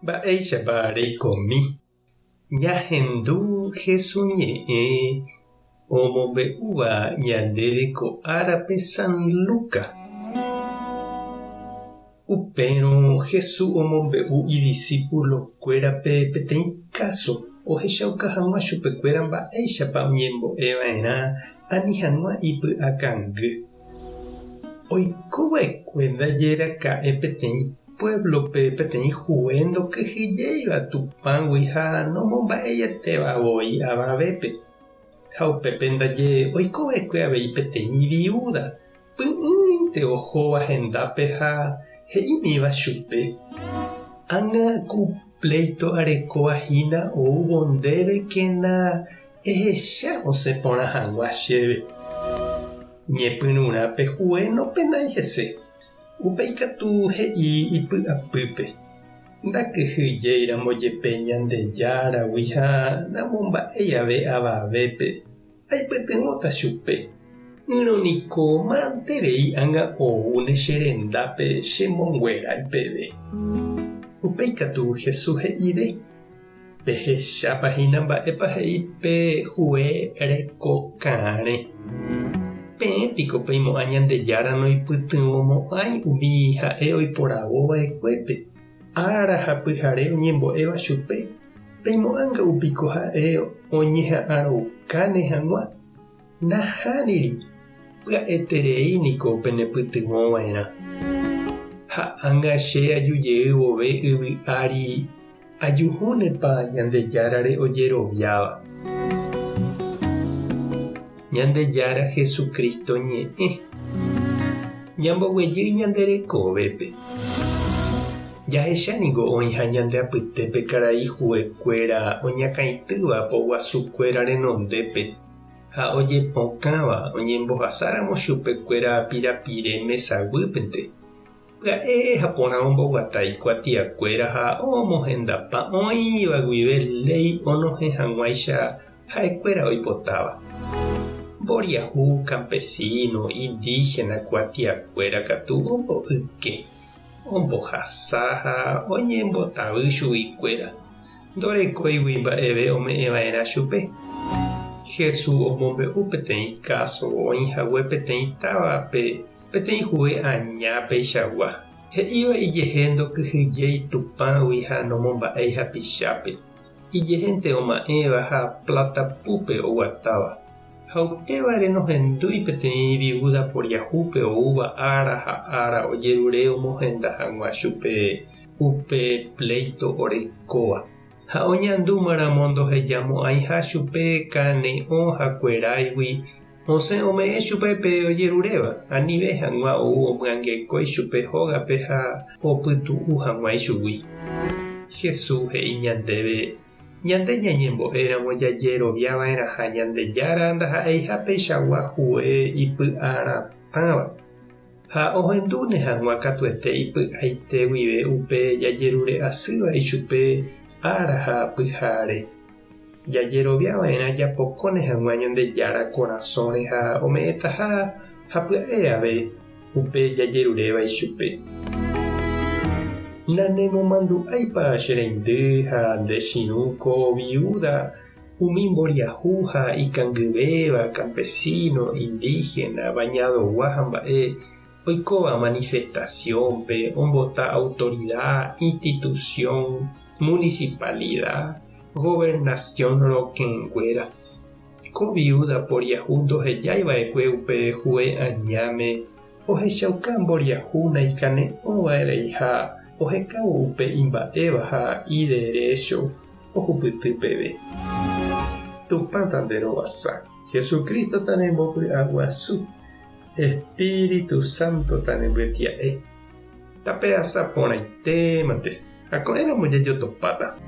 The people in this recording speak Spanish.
Mba'éichapa reikomi. Ñahendu hesuñe'ẽ omombe'úva ñandéve ko árape San Luca. Upérõ Jesús omombe'u idiscípulokuérape peteĩ káso ohechauka hag̃ua chupekuéra mba'éichapa oñembo'eva'erã ani hag̃ua ipy'akangy. Oikova'ekue ndajeraka'e peteĩ pueblope peteĩ hue ndokyhyjéiva Tupãgui ha nomomba'ejetevavoi avavépe. Ha upépe ndaje oikova'ekue avei peteĩ viuda py'ỹinte ohóva hendápe ha he'ímiva chupe: “Ág̃a ku pleito arekovahína oúvo ndéve kéna ehecha osẽ porã hag̃ua chéve. Ñepyrũrãpe hue nopenái hese.” Upéi katu he'i ipy'apýpe: “Ndakyhyjéira mbojepe Ñandejáragui ha namomba'éi ave avavépe. Aipytyvõta chupe. Yrõniko ma'ãterei ág̃a oúne che rendápe chemonguerái peve.” Upéi katu Jesús he'íve: “Pehechápahína mba'épa he'i pe hue rekoka'ãre. Peẽpiko peimo'ã Ñandejára noipytyvõmo'ãi umi ha'e oiporavova'ekuépe. Ára ha pyhare oñembo'éva chupe. Peimo'ãnga upiko ha'e oñeha'ãroukáne hag̃ua. Nahániri. Pya'etereíniko penepytyvõva'erã. Ha ág̃a che ajujeývo vove yvy'ári ajuhúnepa Ñandejárare ojeroviáva.” Ñandejára Jesukristo ñe'ẽ. Ñamboguejýi ñande rekovépe. Jahechaniko oĩ ha ñande apytépe karai huekuéra oñakãitýva poguasukuéra renondépe ha ojepokãva oñembohasáramo chupekuéra pirapire mesaguýpente. Pya'e ha porã omboguata ikuatiakuéra ha omohendapa oĩva guive ley onohẽ hag̃uáicha ha'ekuéra oipotáva. Mboriahu campesino, indígena kuatiakuéra katu ombo'yke, ombohasa ha oñembotavy chuguikuéra. Ndorekóigui mba'eve ome'ẽva'erã chupe. Jesús omombe'u peteĩ káso oĩhague peteĩ távape peteĩ hue aña peichagua. He'íva ijehe ndokyhyjéi Tupãgui ha nomomba'éi hapichápe. Ijehénte oma'ẽva ha Platapúpe oguatáva. Ha upévare nohendúi peteĩ viuda poriahúpe oúva ára ha ára ojerure omohenda hag̃ua chupe upe pleito orekóva. Ha oñandúmaramo ndohejamo'ãiha chupe kane'õ ha kueráigui osẽ ome'ẽ chupe pe ojeruréva. Anive hag̃ua ou omyangekói chupe hógape ha opytu'u hag̃uái chugui. Jesús he'i ñandéve: “Ñande ñañembo'éramo jajeroviava'erã ha Ñandejára ndaha'éiha peichagua hue ipy'aratãva. Ha ohendúne hag̃ua katuete ipy'aite guive upe jajerure asýva ichupe ára ha pyhare. Jajeroviava'erã japokóne hag̃ua Ñandejára korasõre ha ome'ẽtaha ha pya'e ave upe jajeruréva ichupe. Nanemomandu'áipa che reindy ha ndechirũko viuda umi mboriahu ha ikangyvéva campesino, indígena, bañadogua ha mba'e oikóva manifestaciónpe ombota autoridad, institución, municipalidad, gobernación rokẽnguéra. Ko viuda poriahu ndohejáiva'ekue upe hue añáme ohechauka mboriahúna ikane'õva'erei ha ohekavu upe imba'éva ha iderecho ohupyty peve. Tupã tanderovasa, Jesucristo tanembovy'aguasu, Espíritu Santo tanembyatia'e. Tape asaporãitémante ha ko'ẽramo jajotopáta.